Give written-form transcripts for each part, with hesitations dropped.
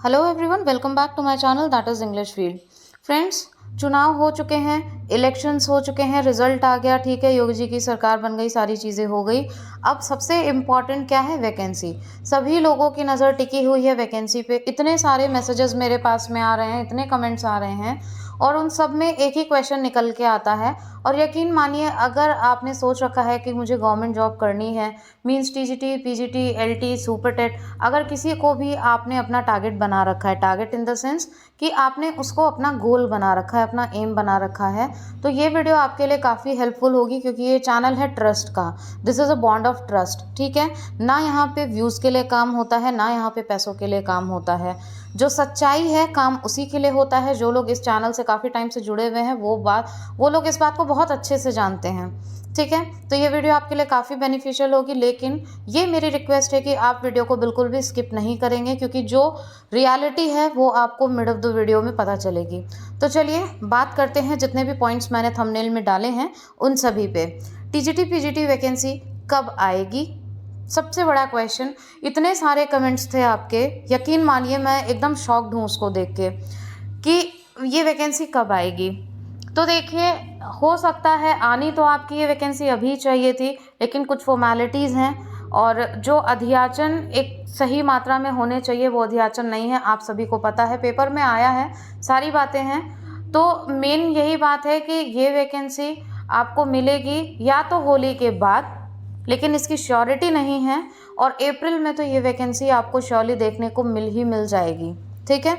Hello everyone, welcome back to my channel that is English field. Friends, चुनाव हो चुके हैं, इलेक्शंस हो चुके हैं, रिजल्ट आ गया, ठीक है, योगी जी की सरकार बन गई, सारी चीज़ें हो गई। अब सबसे इम्पॉर्टेंट क्या है? वैकेंसी। सभी लोगों की नज़र टिकी हुई है वैकेंसी पे। इतने सारे मैसेजेस मेरे पास में आ रहे हैं, इतने कमेंट्स आ रहे हैं और उन सब में एक ही क्वेश्चन निकल के आता है। और यकीन मानिए, अगर आपने सोच रखा है कि मुझे गवर्नमेंट जॉब करनी है, means TGT, PGT, LT, super TET, अगर किसी को भी आपने अपना टारगेट बना रखा है, टारगेट इन द सेंस कि आपने उसको अपना गोल बना रखा है, अपना एम बना रखा है, तो ये वीडियो आपके लिए काफ़ी हेल्पफुल होगी क्योंकि ये चैनल है ट्रस्ट का। This is a bond of trust, ठीक है ना। यहाँ पे व्यूज़ के लिए काम होता है, ना यहाँ पे पैसों के लिए काम होता है। जो सच्चाई है, काम उसी के लिए होता है। जो लोग इस चैनल से काफ़ी टाइम से जुड़े हुए हैं वो लोग इस बात को बहुत अच्छे से जानते हैं, ठीक है। तो ये वीडियो आपके लिए काफ़ी बेनिफिशियल होगी, लेकिन ये मेरी रिक्वेस्ट है कि आप वीडियो को बिल्कुल भी स्किप नहीं करेंगे क्योंकि जो रियलिटी है वो आपको मिड ऑफ द वीडियो में पता चलेगी। तो चलिए बात करते हैं, जितने भी पॉइंट्स मैंने थंबनेल में डाले हैं उन सभी पे। टीजीटी पीजीटी वैकेंसी कब आएगी? सबसे बड़ा क्वेश्चन। इतने सारे कमेंट्स थे आपके, यकीन मानिए मैं एकदम शॉक्ड हूँ उसको देख के कि ये वैकेंसी कब आएगी। तो देखिए, हो सकता है आनी तो आपकी ये वैकेंसी अभी चाहिए थी, लेकिन कुछ फॉर्मेलिटीज़ हैं और जो अध्याचन एक सही मात्रा में होने चाहिए वो अध्याचन नहीं है। आप सभी को पता है, पेपर में आया है, सारी बातें हैं। तो मेन यही बात है कि ये वैकेंसी आपको मिलेगी या तो होली के बाद, लेकिन इसकी श्योरिटी नहीं है, और अप्रैल में तो ये वैकेंसी आपको श्योरली देखने को मिल जाएगी, ठीक है।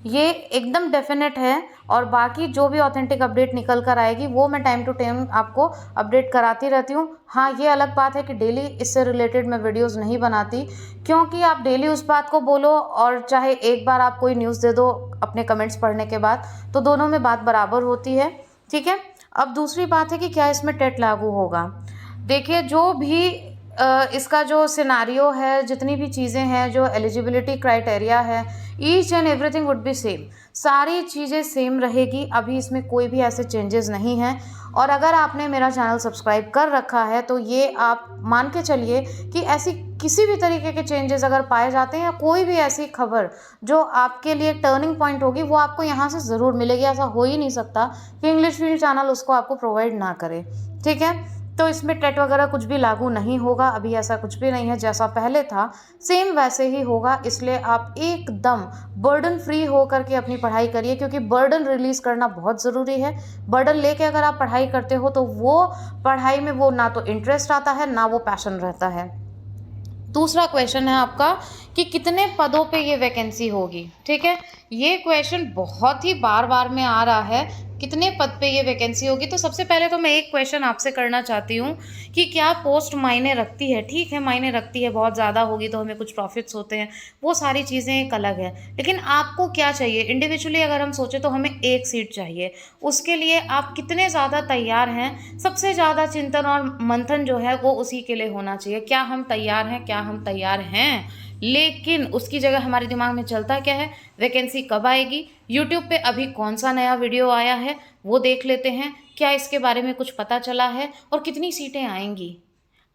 ये एकदम डेफिनेट है। और बाकी जो भी ऑथेंटिक अपडेट निकल कर आएगी वो मैं टाइम टू टाइम आपको अपडेट कराती रहती हूँ। हाँ, ये अलग बात है कि डेली इससे रिलेटेड मैं वीडियोस नहीं बनाती, क्योंकि आप डेली उस बात को बोलो और चाहे एक बार आप कोई न्यूज़ दे दो अपने कमेंट्स पढ़ने के बाद, तो दोनों में बात बराबर होती है, ठीक है। अब दूसरी बात है कि क्या इसमें टेट लागू होगा। देखिए, जो भी इसका जो सिनारियो है, जितनी भी चीज़ें हैं, जो एलिजिबिलिटी क्राइटेरिया है, each and everything would be same. सारी चीज़ें सेम रहेगी, अभी इसमें कोई भी ऐसे चेंजेस नहीं हैं। और अगर आपने मेरा चैनल सब्सक्राइब कर रखा है तो ये आप मान के चलिए कि ऐसी किसी भी तरीके के चेंजेस अगर पाए जाते हैं या कोई भी ऐसी खबर जो आपके लिए टर्निंग पॉइंट होगी, वो आपको यहाँ से ज़रूर मिलेगी। ऐसा हो ही नहीं सकता कि इंग्लिश फील्ड चैनल उसको आपको प्रोवाइड ना करे, ठीक है। तो इसमें टेट वगैरह कुछ भी लागू नहीं होगा, अभी ऐसा कुछ भी नहीं है। जैसा पहले था सेम वैसे ही होगा, इसलिए आप एकदम बर्डन फ्री हो करके अपनी पढ़ाई करिए, क्योंकि बर्डन रिलीज़ करना बहुत ज़रूरी है। बर्डन लेके अगर आप पढ़ाई करते हो तो वो पढ़ाई में वो ना तो इंटरेस्ट आता है, ना वो पैशन रहता है। दूसरा क्वेश्चन है आपका कि कितने पदों पे ये वैकेंसी होगी, ठीक है। ये क्वेश्चन बहुत ही बार बार में आ रहा है, कितने पद पे ये वैकेंसी होगी। तो सबसे पहले तो मैं एक क्वेश्चन आपसे करना चाहती हूँ कि क्या पोस्ट मायने रखती है? ठीक है, मायने रखती है, बहुत ज़्यादा होगी तो हमें कुछ प्रॉफिट्स होते हैं, वो सारी चीज़ें एक अलग है। लेकिन आपको क्या चाहिए इंडिविजुअली? अगर हम सोचें तो हमें एक सीट चाहिए। उसके लिए आप कितने ज़्यादा तैयार हैं? सबसे ज़्यादा चिंतन और मंथन जो है वो उसी के लिए होना चाहिए। क्या हम तैयार हैं? क्या हम तैयार हैं? लेकिन उसकी जगह हमारे दिमाग में चलता क्या है? वैकेंसी कब आएगी? यूट्यूब पे अभी कौन सा नया वीडियो आया है वो देख लेते हैं, क्या इसके बारे में कुछ पता चला है, और कितनी सीटें आएंगी।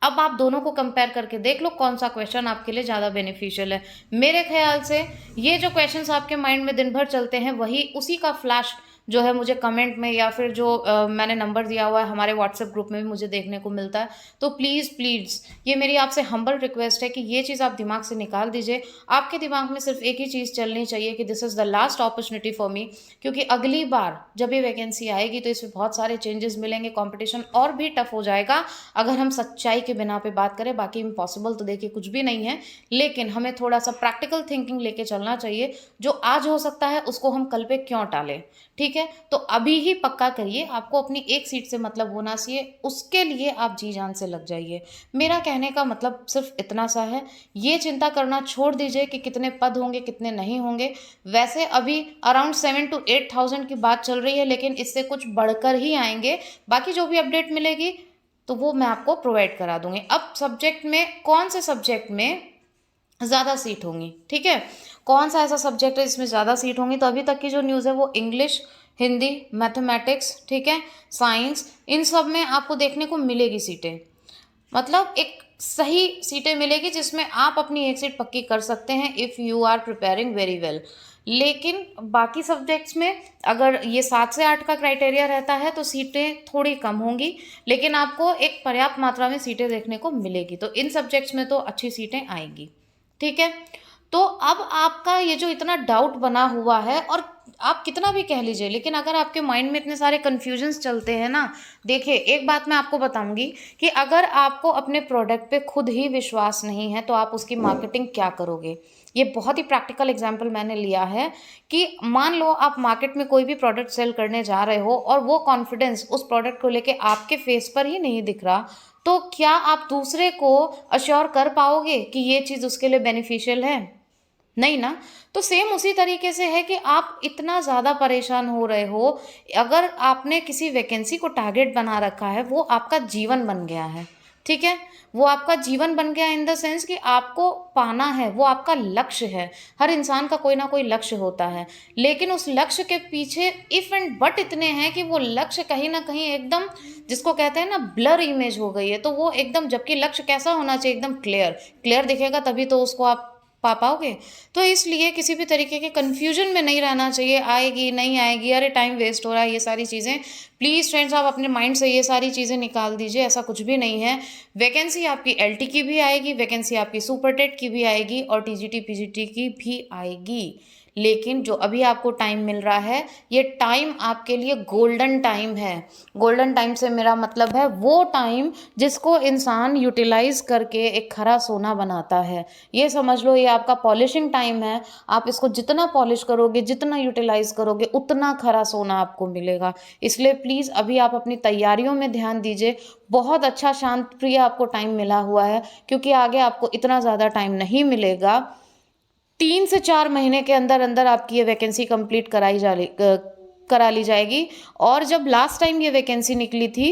अब आप दोनों को कंपेयर करके देख लो कौन सा क्वेश्चन आपके लिए ज़्यादा बेनिफिशियल है। मेरे ख्याल से ये जो क्वेश्चंस आपके माइंड में दिन भर चलते हैं, वही उसी का फ्लैश जो है मुझे कमेंट में या फिर जो मैंने नंबर दिया हुआ है हमारे व्हाट्सएप ग्रुप में भी मुझे देखने को मिलता है। तो प्लीज़ प्लीज़ ये मेरी आपसे हम्बल रिक्वेस्ट है कि ये चीज़ आप दिमाग से निकाल दीजिए। आपके दिमाग में सिर्फ एक ही चीज़ चलनी चाहिए कि this is the last opportunity for me, क्योंकि अगली बार जब ये वैकेंसी आएगी तो इसमें बहुत सारे चेंजेस मिलेंगे, कॉम्पिटिशन और भी टफ हो जाएगा अगर हम सच्चाई के बिना पे बात करें। बाकी इम्पॉसिबल तो देखिए कुछ भी नहीं है, लेकिन हमें थोड़ा सा प्रैक्टिकल थिंकिंग लेके चलना चाहिए। जो आज हो सकता है उसको हम कल पे क्यों टालें, ठीक है। तो अभी ही पक्का करिए, आपको अपनी एक सीट से मतलब होना चाहिए, उसके लिए आप जी जान से लग जाइए। मेरा कहने का मतलब सिर्फ इतना सा है, ये चिंता करना छोड़ दीजिए कि कितने पद होंगे कितने नहीं होंगे। वैसे अभी अराउंड 7 to 8,000 की बात चल रही है, लेकिन इससे कुछ बढ़कर ही आएंगे। बाकी जो भी अपडेट मिलेगी तो वो मैं आपको प्रोवाइड करा दूंगी। अब सब्जेक्ट में कौन से सब्जेक्ट में ज़्यादा सीट होंगी, ठीक है, कौन सा ऐसा सब्जेक्ट है जिसमें ज़्यादा सीट होंगी। तो अभी तक की जो न्यूज़ है वो इंग्लिश, हिंदी, मैथमेटिक्स, ठीक है, साइंस, इन सब में आपको देखने को मिलेगी सीटें। मतलब एक सही सीटें मिलेगी जिसमें आप अपनी एक सीट पक्की कर सकते हैं if you are preparing very well. लेकिन बाकी सब्जेक्ट्स में अगर ये 7 से 8 का क्राइटेरिया रहता है तो सीटें थोड़ी कम होंगी, लेकिन आपको एक पर्याप्त मात्रा में सीटें देखने को मिलेगी। तो इन सब्जेक्ट्स में तो अच्छी सीटें आएंगी, ठीक है। तो अब आपका ये जो इतना डाउट बना हुआ है, और आप कितना भी कह लीजिए, लेकिन अगर आपके माइंड में इतने सारे कन्फ्यूजन्स चलते हैं ना, देखिए एक बात मैं आपको बताऊंगी कि अगर आपको अपने प्रोडक्ट पे खुद ही विश्वास नहीं है तो आप उसकी मार्केटिंग क्या करोगे। ये बहुत ही प्रैक्टिकल एग्जांपल मैंने लिया है कि मान लो आप मार्केट में कोई भी प्रोडक्ट सेल करने जा रहे हो और वो कॉन्फिडेंस उस प्रोडक्ट को लेके आपके फेस पर ही नहीं दिख रहा, तो क्या आप दूसरे को अश्योर कर पाओगे कि ये चीज़ उसके लिए बेनिफिशियल है? नहीं ना। तो सेम उसी तरीके से है कि आप इतना ज़्यादा परेशान हो रहे हो, अगर आपने किसी वैकेंसी को टारगेट बना रखा है, वो आपका जीवन बन गया है, ठीक है। वो आपका जीवन बन गया इन द सेंस कि आपको पाना है, वो आपका लक्ष्य है। हर इंसान का कोई ना कोई लक्ष्य होता है, लेकिन उस लक्ष्य के पीछे इफ़ एंड बट इतने हैं कि वो लक्ष्य कहीं ना कहीं एकदम, जिसको कहते हैं ना, ब्लर इमेज हो गई है। तो वो एकदम, जबकि लक्ष्य कैसा होना चाहिए, एकदम क्लियर क्लियर दिखेगा तभी तो उसको आप पा पाओगे। तो इसलिए किसी भी तरीके के कन्फ्यूजन में नहीं रहना चाहिए, आएगी नहीं आएगी, अरे टाइम वेस्ट हो रहा है, ये सारी चीज़ें प्लीज़ फ्रेंड्स आप अपने माइंड से ये सारी चीज़ें निकाल दीजिए। ऐसा कुछ भी नहीं है। वैकेंसी आपकी एलटी की भी आएगी, वैकेंसी आपकी सुपर टेट की भी आएगी और टीजीटी पीजीटी की भी आएगी। लेकिन जो अभी आपको टाइम मिल रहा है, ये टाइम आपके लिए गोल्डन टाइम है। गोल्डन टाइम से मेरा मतलब है वो टाइम जिसको इंसान यूटिलाइज करके एक खरा सोना बनाता है। ये समझ लो ये आपका पॉलिशिंग टाइम है। आप इसको जितना पॉलिश करोगे, जितना यूटिलाइज करोगे, उतना खरा सोना आपको मिलेगा। इसलिए प्लीज़ अभी आप अपनी तैयारियों में ध्यान दीजिए। बहुत अच्छा शांत प्रिय आपको टाइम मिला हुआ है, क्योंकि आगे आपको इतना ज़्यादा टाइम नहीं मिलेगा। 3 से 4 महीने के अंदर अंदर आपकी ये वैकेंसी कंप्लीट करा ली जाएगी। और जब लास्ट टाइम ये वैकेंसी निकली थी,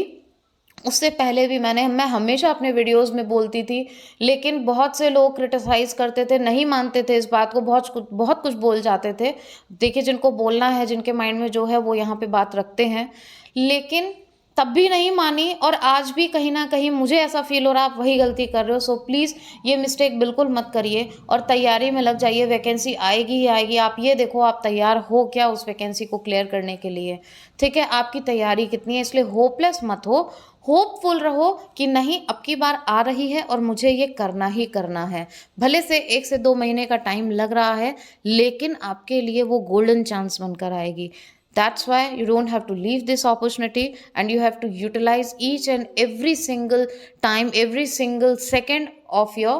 उससे पहले भी मैं हमेशा अपने वीडियोस में बोलती थी, लेकिन बहुत से लोग क्रिटिसाइज़ करते थे, नहीं मानते थे इस बात को, बहुत कुछ बोल जाते थे। देखिए, जिनको बोलना है, जिनके माइंड में जो है वो यहाँ पे बात रखते हैं, लेकिन तब भी नहीं मानी। और आज भी कहीं ना कहीं मुझे ऐसा फील हो रहा है आप वही गलती कर रहे हो। सो प्लीज़ ये मिस्टेक बिल्कुल मत करिए और तैयारी में लग जाइए। वैकेंसी आएगी ही आएगी। आप ये देखो आप तैयार हो क्या उस वैकेंसी को क्लियर करने के लिए, ठीक है। आपकी तैयारी कितनी है, इसलिए होपलेस मत हो, होपफुल रहो कि नहीं, अब की बार आ रही है और मुझे ये करना ही करना है। भले से 1 से 2 महीने का टाइम लग रहा है, लेकिन आपके लिए वो गोल्डन चांस बनकर आएगी। That's why you don't have to leave this opportunity and you have to utilize each and every single time, every single second of your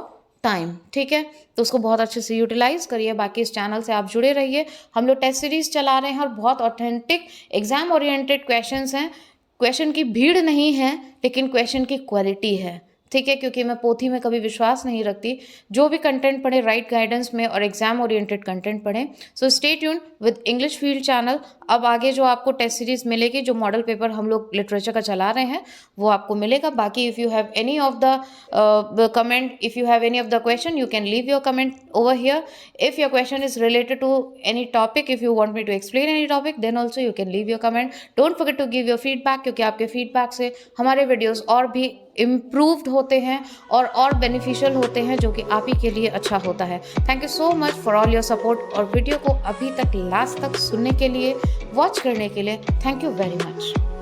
time, ठीक है। तो उसको बहुत अच्छे से यूटिलाइज करिए। बाकी इस चैनल से आप जुड़े रहिए। हम लोग टेस्ट सीरीज चला रहे हैं और बहुत ऑथेंटिक एग्जाम ओरिएंटेड क्वेश्चंस हैं। क्वेश्चन की भीड़ नहीं है, लेकिन क्वेश्चन की क्वालिटी है, ठीक है। क्योंकि मैं पोथी में कभी विश्वास नहीं रखती। जो भी कंटेंट पढ़े राइट गाइडेंस में और एग्जाम ओरिएंटेड कंटेंट पढ़ें। So stay tune with English field channel. अब आगे जो आपको टेस्ट सीरीज मिलेगी, जो मॉडल पेपर हम लोग लिटरेचर का चला रहे हैं, वो आपको मिलेगा। बाकी if you have any of the comment, if you have any of the question, you can leave your comment over here. If your question is related to any topic, if you want me to explain any topic, then also you can leave your comment. Don't forget to give your feedback, क्योंकि आपके feedback से हमारे videos और भी improved होते हैं और beneficial होते हैं, जो कि आप ही के लिए अच्छा होता है। Thank you so much for all your support. और वीडियो को अभी तक लास्ट तक सुनने के लिए, वॉच करने के लिए, थैंक यू वेरी मच।